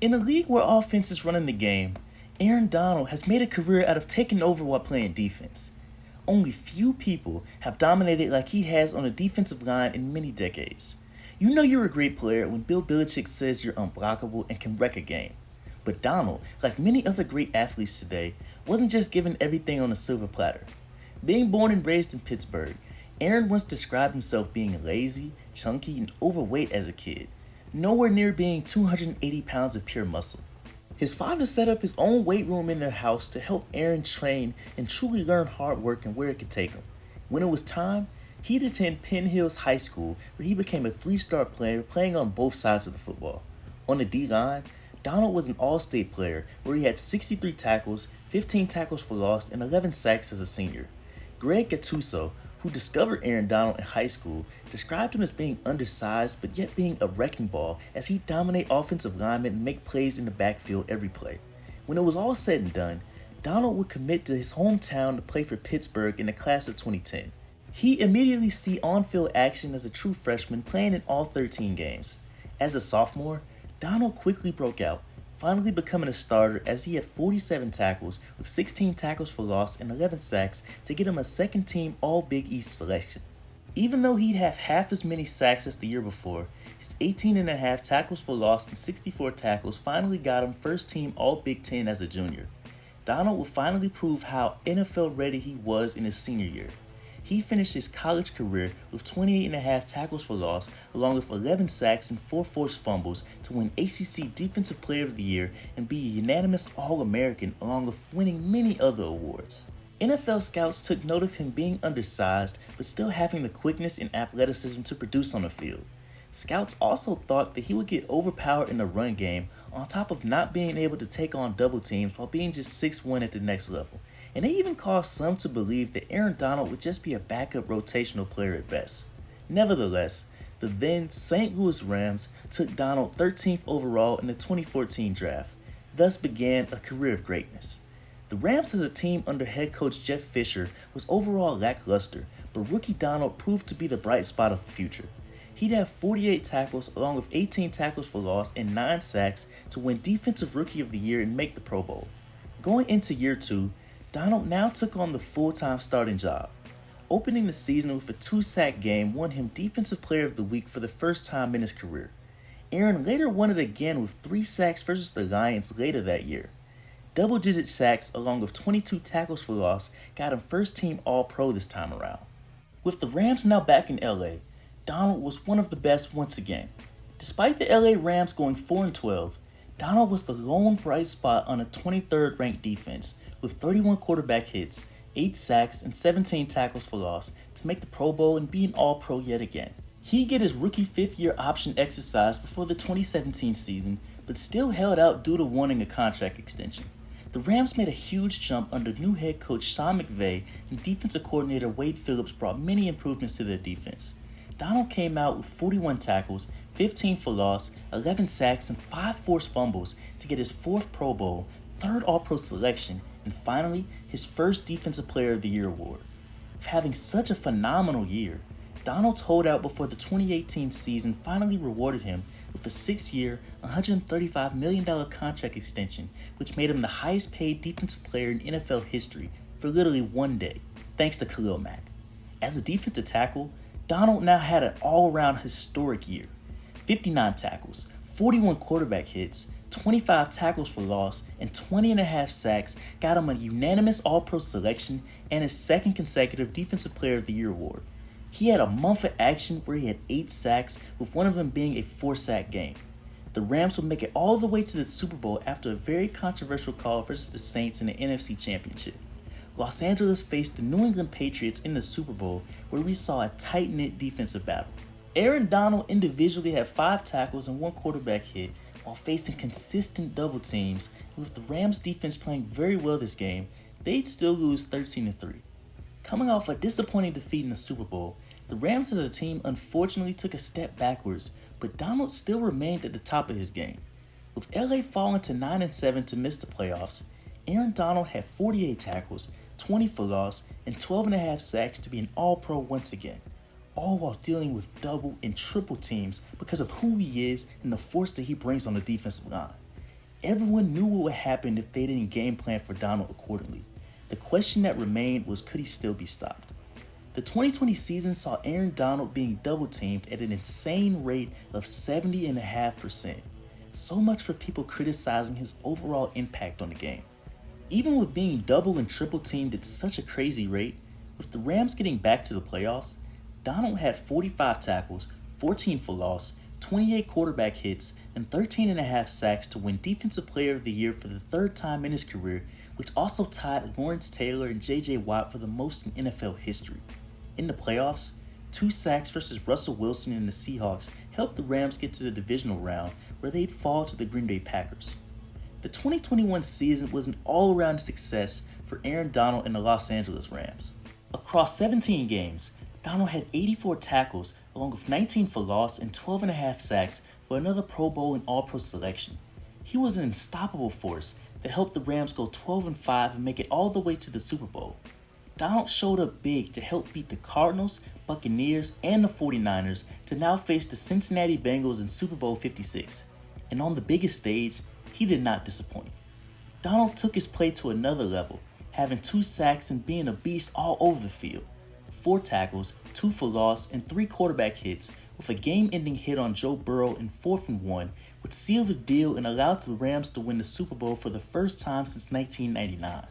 In a league where offense is running the game, Aaron Donald has made a career out of taking over while playing defense. Only few people have dominated like he has on the defensive line in many decades. You know you're a great player when Bill Belichick says you're unblockable and can wreck a game. But Donald, like many other great athletes today, wasn't just given everything on a silver platter. Being born and raised in Pittsburgh, Aaron once described himself being lazy, chunky, and overweight as a kid, nowhere near being 280 pounds of pure muscle. His father set up his own weight room in their house to help Aaron train and truly learn hard work and where it could take him. When it was time, he'd attend Penn Hills High School, where he became a three-star player playing on both sides of the football. On the D-line, Donald was an all-state player where he had 63 tackles, 15 tackles for loss, and 11 sacks as a senior. Greg Gattuso, who discovered Aaron Donald in high school, described him as being undersized but yet being a wrecking ball as he'd dominate offensive linemen and make plays in the backfield every play. When it was all said and done, Donald would commit to his hometown to play for Pittsburgh in the class of 2010. He immediately see on-field action as a true freshman playing in all 13 games. As a sophomore, Donald quickly broke out, finally becoming a starter as he had 47 tackles with 16 tackles for loss and 11 sacks to get him a second-team All-Big East selection. Even though he'd have half as many sacks as the year before, his 18.5 tackles for loss and 64 tackles finally got him first-team All-Big Ten as a junior. Donald would finally prove how NFL-ready he was in his senior year. He finished his college career with 28.5 tackles for loss, along with 11 sacks and 4 forced fumbles to win ACC Defensive Player of the Year and be a unanimous All-American, along with winning many other awards. NFL scouts took note of him being undersized, but still having the quickness and athleticism to produce on the field. Scouts also thought that he would get overpowered in the run game, on top of not being able to take on double teams while being just 6'1" at the next level. And they even caused some to believe that Aaron Donald would just be a backup rotational player at best. Nevertheless, the then St. Louis Rams took Donald 13th overall in the 2014 draft. Thus began a career of greatness. The Rams as a team under head coach Jeff Fisher was overall lackluster, but rookie Donald proved to be the bright spot of the future. He'd have 48 tackles along with 18 tackles for loss and 9 sacks to win Defensive Rookie of the Year and make the Pro Bowl. Going into year 2, Donald now took on the full-time starting job. Opening the season with a 2-sack game won him Defensive Player of the Week for the first time in his career. Aaron later won it again with 3 sacks versus the Lions later that year. Double-digit sacks along with 22 tackles for loss got him first-team All-Pro this time around. With the Rams now back in LA, Donald was one of the best once again. Despite the LA Rams going 4-12, Donald was the lone bright spot on a 23rd ranked defense, with 31 quarterback hits, 8 sacks, and 17 tackles for loss to make the Pro Bowl and be an All-Pro yet again. He'd get his rookie 5th-year option exercised before the 2017 season, but still held out due to wanting a contract extension. The Rams made a huge jump under new head coach Sean McVay, and defensive coordinator Wade Phillips brought many improvements to their defense. Donald came out with 41 tackles, 15 for loss, 11 sacks, and 5 forced fumbles to get his 4th Pro Bowl, 3rd All-Pro selection, and finally, his first Defensive Player of the Year award. With having such a phenomenal year, Donald's holdout before the 2018 season finally rewarded him with a 6-year, $135 million contract extension, which made him the highest paid defensive player in NFL history for literally one day, thanks to Khalil Mack. As a defensive tackle, Donald now had an all-around historic year. 59 tackles, 41 quarterback hits, 25 tackles for loss, and 20.5 sacks got him a unanimous All-Pro selection and his 2nd consecutive Defensive Player of the Year award. He had a month of action where he had 8 sacks, with one of them being a 4-sack game. The Rams would make it all the way to the Super Bowl after a very controversial call versus the Saints in the NFC Championship. Los Angeles faced the New England Patriots in the Super Bowl, where we saw a tight-knit defensive battle. Aaron Donald individually had 5 tackles and 1 quarterback hit, while facing consistent double teams, and with the Rams defense playing very well this game, they'd still lose 13-3. Coming off a disappointing defeat in the Super Bowl, the Rams as a team unfortunately took a step backwards, but Donald still remained at the top of his game. With LA falling to 9-7 to miss the playoffs, Aaron Donald had 48 tackles, 20 for loss, and 12.5 sacks to be an All-Pro once again, all while dealing with double and triple teams because of who he is and the force that he brings on the defensive line. Everyone knew what would happen if they didn't game plan for Donald accordingly. The question that remained was, could he still be stopped? The 2020 season saw Aaron Donald being double teamed at an insane rate of 70.5%. So much for people criticizing his overall impact on the game. Even with being double and triple teamed at such a crazy rate, with the Rams getting back to the playoffs, Donald had 45 tackles, 14 for loss, 28 quarterback hits, and 13.5 sacks to win Defensive Player of the Year for the third time in his career, which also tied Lawrence Taylor and J.J. Watt for the most in NFL history. In the playoffs, 2 sacks versus Russell Wilson and the Seahawks helped the Rams get to the divisional round where they'd fall to the Green Bay Packers. The 2021 season was an all-around success for Aaron Donald and the Los Angeles Rams. Across 17 games, Donald had 84 tackles along with 19 for loss and 12.5 sacks for another Pro Bowl and All-Pro selection. He was an unstoppable force that helped the Rams go 12-5 and make it all the way to the Super Bowl. Donald showed up big to help beat the Cardinals, Buccaneers, and the 49ers to now face the Cincinnati Bengals in Super Bowl 56. And on the biggest stage, he did not disappoint. Donald took his play to another level, having 2 sacks and being a beast all over the field. 4 tackles, 2 for loss, and 3 quarterback hits, with a game-ending hit on Joe Burrow in 4th and 1, which sealed the deal and allowed the Rams to win the Super Bowl for the first time since 1999.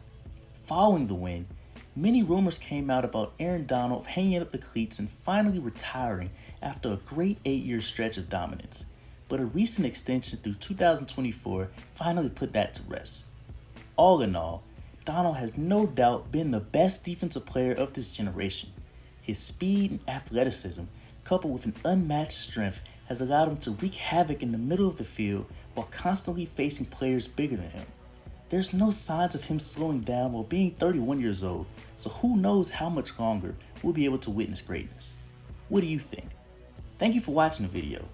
Following the win, many rumors came out about Aaron Donald hanging up the cleats and finally retiring after a great 8-year stretch of dominance, but a recent extension through 2024 finally put that to rest. All in all, Donald has no doubt been the best defensive player of this generation. His speed and athleticism, coupled with an unmatched strength, has allowed him to wreak havoc in the middle of the field while constantly facing players bigger than him. There's no signs of him slowing down while being 31 years old, so who knows how much longer we'll be able to witness greatness. What do you think? Thank you for watching the video.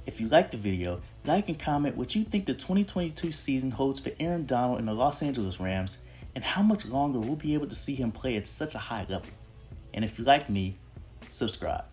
If you liked the video, like and comment what you think the 2022 season holds for Aaron Donald and the Los Angeles Rams, and how much longer we'll be able to see him play at such a high level. And if you like me, subscribe.